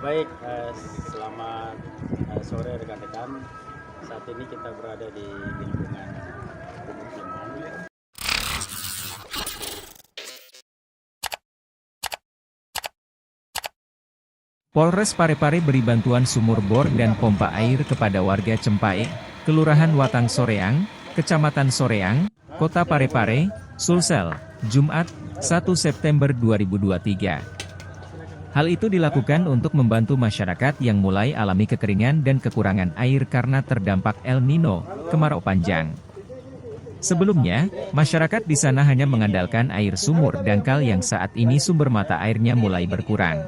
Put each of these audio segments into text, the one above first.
Baik, selamat sore rekan-rekan. Saat ini kita berada di lingkungan pemukiman. Polres Parepare beri bantuan sumur bor dan pompa air kepada warga Cempae, Kelurahan Watang Soreang, Kecamatan Soreang, Kota Parepare, Sulsel, Jumat, 1 September 2023. Hal itu dilakukan untuk membantu masyarakat yang mulai alami kekeringan dan kekurangan air karena terdampak El Nino, kemarau panjang. Sebelumnya, masyarakat di sana hanya mengandalkan air sumur dangkal yang saat ini sumber mata airnya mulai berkurang.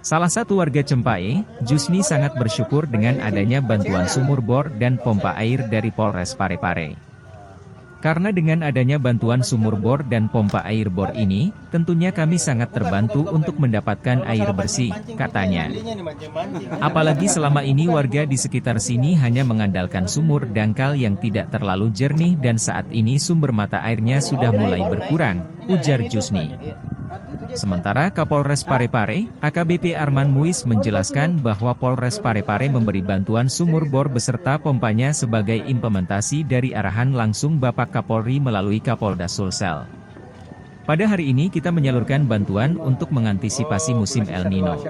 Salah satu warga Cempae, Jusni sangat bersyukur dengan adanya bantuan sumur bor dan pompa air dari Polres Parepare. Karena dengan adanya bantuan sumur bor dan pompa air bor ini, tentunya kami sangat terbantu untuk mendapatkan air bersih, katanya. Apalagi selama ini warga di sekitar sini hanya mengandalkan sumur dangkal yang tidak terlalu jernih dan saat ini sumber mata airnya sudah mulai berkurang, ujar Jusni. Sementara Kapolres Parepare, AKBP Arman Muiz menjelaskan bahwa Polres Parepare memberi bantuan sumur bor beserta pompanya sebagai implementasi dari arahan langsung Bapak Kapolri melalui Kapolda Sulsel. Pada hari ini kita menyalurkan bantuan untuk mengantisipasi musim El Nino.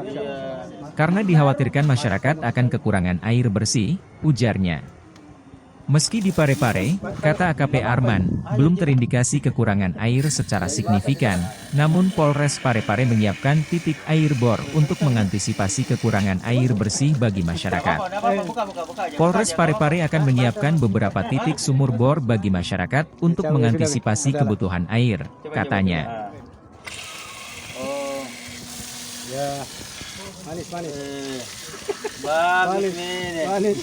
Karena dikhawatirkan masyarakat akan kekurangan air bersih, ujarnya. Meski di Parepare, kata AKP Arman, belum terindikasi kekurangan air secara signifikan, namun Polres Parepare menyiapkan titik air bor untuk mengantisipasi kekurangan air bersih bagi masyarakat. Polres Parepare akan menyiapkan beberapa titik sumur bor bagi masyarakat untuk mengantisipasi kebutuhan air, katanya. Manis. Bagus nih. Manis.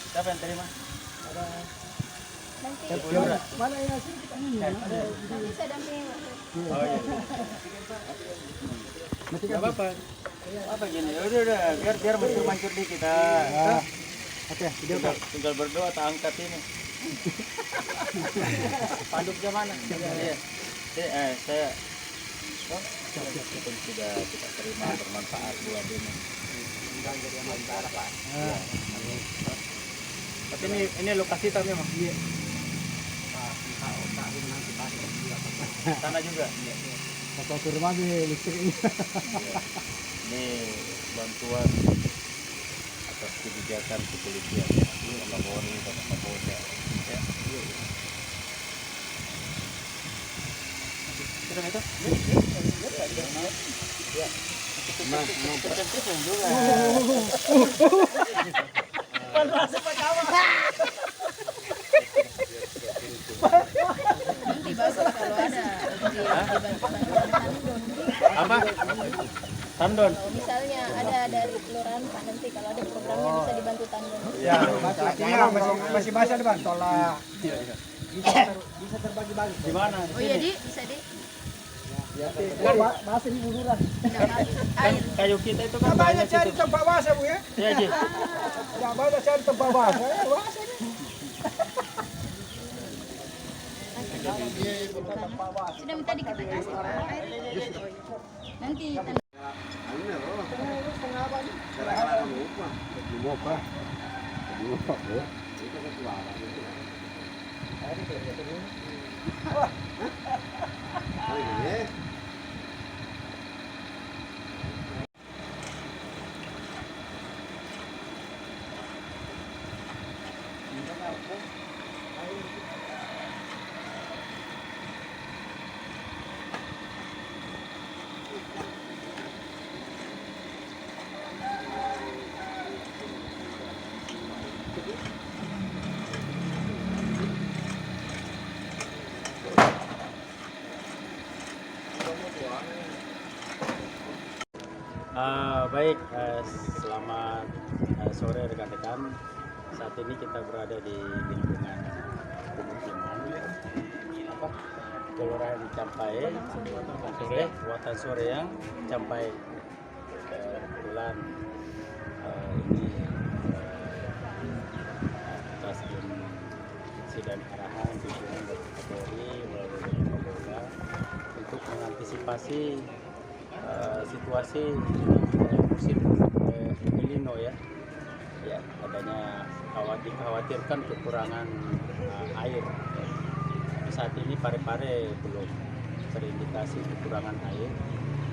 Siapa yang terima? Ada. Mana ya sih kita ini? Bisa dampingi. Oh iya. Enggak apa-apa. Apa gini? Udah, biar mancur dikit ah. Oke, tinggal berdoa tak angkat ini. Panduknya mana? Iya. Saya sudah kita terima bermanfaat buat ini. Tapi ini lokasi tapi memang. Iya. Tanah juga. Foto ke rumah di listrik ini. Ini bantuan atas kebijakan kepolisian ya. Polri dan Kapolda. Ya. Sudah itu? Ya. Juga. Apa? Tandon. Misalnya ada dari kelurahan Pak, nanti kalau ada programnya bisa dibantu Tandon. Ya, masih basah depan tolak. Bisa terbagi-bagi. Di mana? Oh iya, Di, bisa Di. Kan masih di buluran. Kan kayu kita itu kan Banyak cari tempat basah, Bu ya. Iya, Ji. Ya, banyak cari tempat basah. Sudah minta dikasih air. Nanti baik, selamat sore rekan-rekan. Saat ini kita berada di lingkungan pemukiman Kelurahan Cempae, Watang Soreang, Cempae. Kebetulan ini atas instruksi dan arahan pimpinan dari Kapolri melalui mengantisipasi situasi musim El Nino ya, adanya dikhawatirkan kekurangan air. Saat ini Parepare belum terindikasi kekurangan air,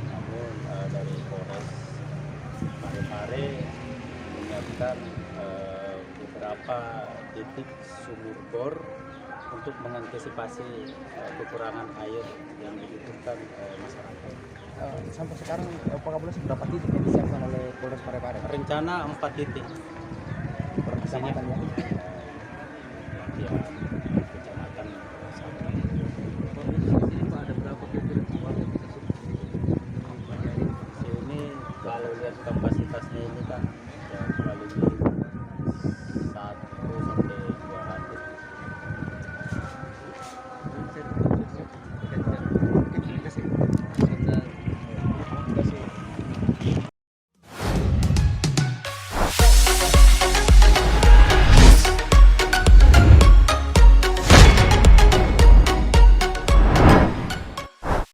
namun dari Polres Parepare menyiapkan beberapa titik sumur bor untuk mengantisipasi kekurangan air yang dibutuhkan masyarakat. Sampai sekarang populasi berapa titik yang disiapkan oleh Polres Parepare? Rencana 4 titik. Per kecamatan ya? Ya,